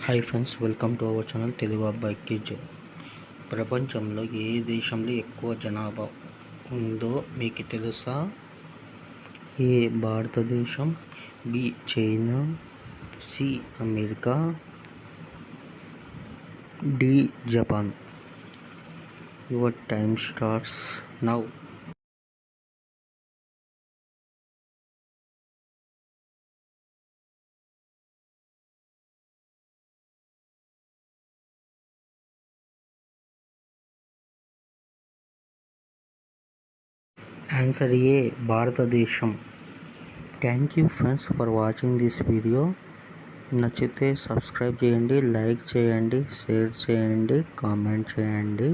Hi friends, welcome to our channel Telugu అబ్బాయి kids. ప్రపంచంలో ఏ దేశంలో ఎక్కువ జనాభా ఉందో మీకు తెలుసా? ఏ భారతదేశం, B China, C America, D Japan. Your time starts now. Answer A భారతదేశం. Thank you friends for watching this video. నచ్చితే సబ్స్క్రైబ్ చేయండి, లైక్ చేయండి, షేర్ చేయండి, కామెంట్ చేయండి.